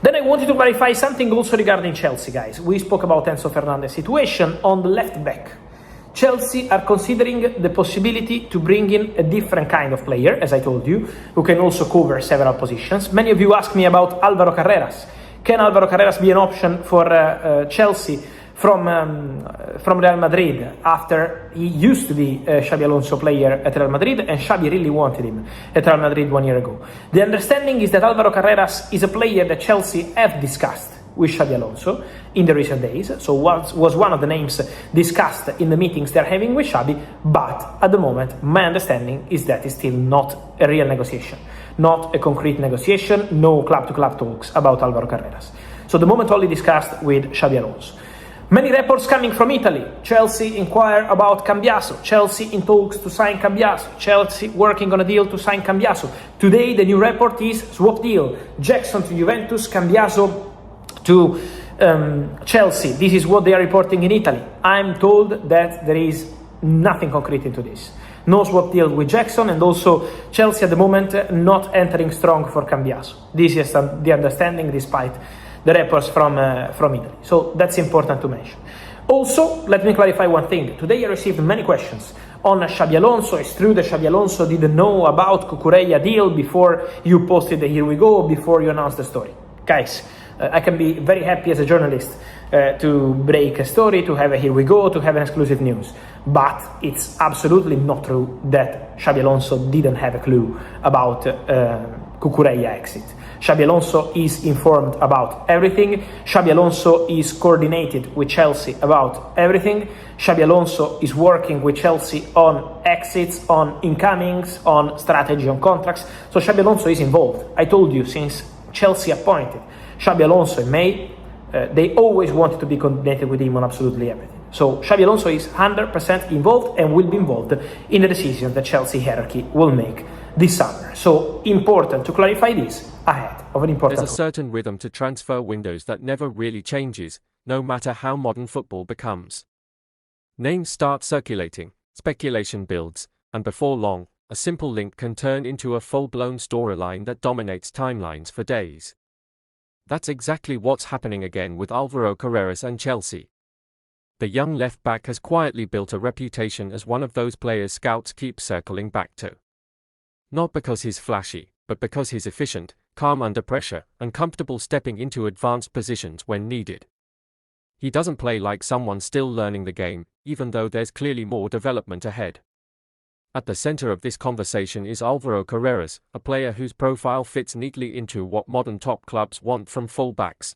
Then I wanted to clarify something also regarding Chelsea, guys. We spoke about Enzo Fernandez situation on the left back. Chelsea are considering the possibility to bring in a different kind of player, as I told you, who can also cover several positions. Many of you ask me about Alvaro Carreras. Can Alvaro Carreras be an option for Chelsea from Real Madrid after he used to be a Xabi Alonso player at Real Madrid and Xabi really wanted him at Real Madrid 1 year ago? The understanding is that Alvaro Carreras is a player that Chelsea have discussed with Xabi Alonso in the recent days, so was one of the names discussed in the meetings they're having with Xabi, but at the moment my understanding is that it's still not a real negotiation, not a concrete negotiation, no club-to-club talks about Alvaro Carreras. So the moment only discussed with Xabi Alonso. Many reports coming from Italy. Chelsea inquire about Cambiaso. Chelsea in talks to sign Cambiaso. Chelsea working on a deal to sign Cambiaso. Today the new report is swap deal. Jackson to Juventus, Cambiaso to Chelsea. This is what they are reporting in Italy. I'm told that there is nothing concrete into this. No swap deal with Jackson, and also Chelsea at the moment not entering strong for Cambiaso. This is the understanding despite the reports from Italy. So that's important to mention. Also, let me clarify one thing. Today I received many questions on Xabi Alonso. It's true that Xabi Alonso didn't know about Cucurella deal before you posted the Here We Go, before you announced the story. Guys, I can be very happy as a journalist to break a story, to have a Here We Go, to have an exclusive news. But it's absolutely not true that Xabi Alonso didn't have a clue about Cucurella exit. Xabi Alonso is informed about everything. Xabi Alonso is coordinated with Chelsea about everything. Xabi Alonso is working with Chelsea on exits, on incomings, on strategy, on contracts. So Xabi Alonso is involved. I told you, since Chelsea appointed Xabi Alonso in May, they always wanted to be coordinated with him on absolutely everything. So Xabi Alonso is 100% involved and will be involved in the decision that Chelsea hierarchy will make this summer. So important to clarify this ahead of an important... There's a certain rhythm to transfer windows that never really changes, no matter how modern football becomes. Names start circulating, speculation builds, and before long, a simple link can turn into a full-blown storyline that dominates timelines for days. That's exactly what's happening again with Alvaro Carreras and Chelsea. The young left-back has quietly built a reputation as one of those players scouts keep circling back to. Not because he's flashy, but because he's efficient, calm under pressure, and comfortable stepping into advanced positions when needed. He doesn't play like someone still learning the game, even though there's clearly more development ahead. At the center of this conversation is Alvaro Carreras, a player whose profile fits neatly into what modern top clubs want from full-backs.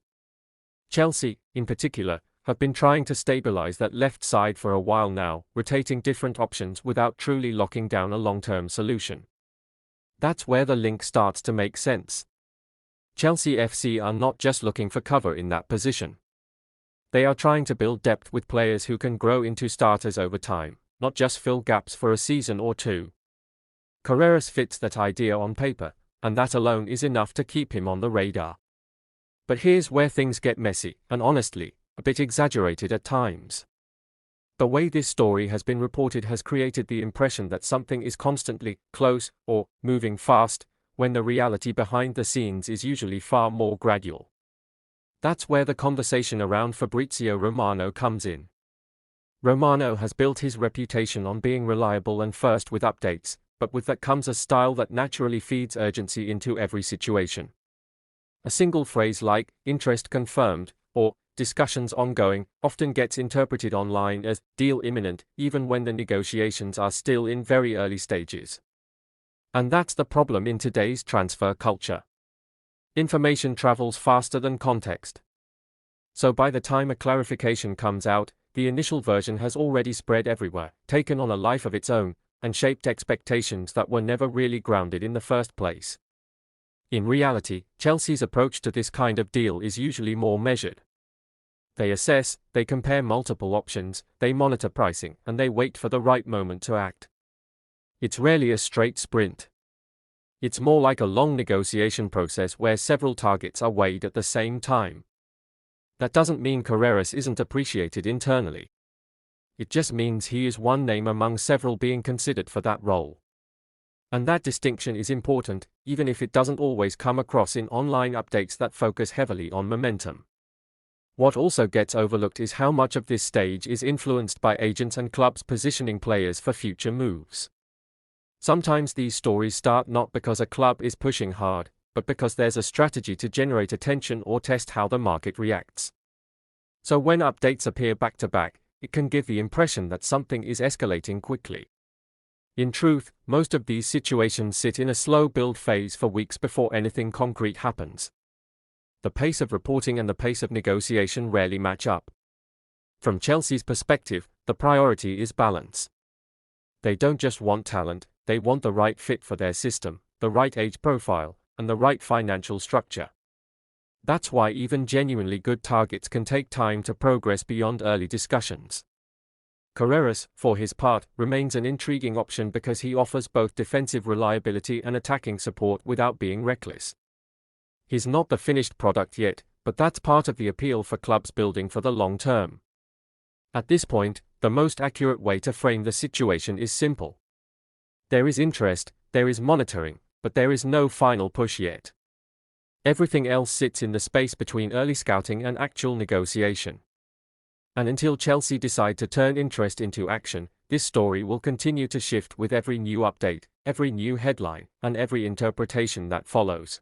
Chelsea, in particular, have been trying to stabilize that left side for a while now, rotating different options without truly locking down a long-term solution. That's where the link starts to make sense. Chelsea FC are not just looking for cover in that position. They are trying to build depth with players who can grow into starters over time, not just fill gaps for a season or two. Carreras fits that idea on paper, and that alone is enough to keep him on the radar. But here's where things get messy, and honestly, a bit exaggerated at times. The way this story has been reported has created the impression that something is constantly close or moving fast, when the reality behind the scenes is usually far more gradual. That's where the conversation around Fabrizio Romano comes in. Romano has built his reputation on being reliable and first with updates, but with that comes a style that naturally feeds urgency into every situation. A single phrase like, interest confirmed, or discussions ongoing, often gets interpreted online as deal imminent, even when the negotiations are still in very early stages. And that's the problem in today's transfer culture. Information travels faster than context. So by the time a clarification comes out, the initial version has already spread everywhere, taken on a life of its own, and shaped expectations that were never really grounded in the first place. In reality, Chelsea's approach to this kind of deal is usually more measured. They assess, they compare multiple options, they monitor pricing, and they wait for the right moment to act. It's rarely a straight sprint. It's more like a long negotiation process where several targets are weighed at the same time. That doesn't mean Carreras isn't appreciated internally. It just means he is one name among several being considered for that role. And that distinction is important, even if it doesn't always come across in online updates that focus heavily on momentum. What also gets overlooked is how much of this stage is influenced by agents and clubs positioning players for future moves. Sometimes these stories start not because a club is pushing hard, but because there's a strategy to generate attention or test how the market reacts. So when updates appear back to back, it can give the impression that something is escalating quickly. In truth, most of these situations sit in a slow build phase for weeks before anything concrete happens. The pace of reporting and the pace of negotiation rarely match up. From Chelsea's perspective, the priority is balance. They don't just want talent, they want the right fit for their system, the right age profile, and the right financial structure. That's why even genuinely good targets can take time to progress beyond early discussions. Carreras, for his part, remains an intriguing option because he offers both defensive reliability and attacking support without being reckless. He's not the finished product yet, but that's part of the appeal for clubs building for the long term. At this point, the most accurate way to frame the situation is simple. There is interest, there is monitoring, but there is no final push yet. Everything else sits in the space between early scouting and actual negotiation. And until Chelsea decide to turn interest into action, this story will continue to shift with every new update, every new headline, and every interpretation that follows.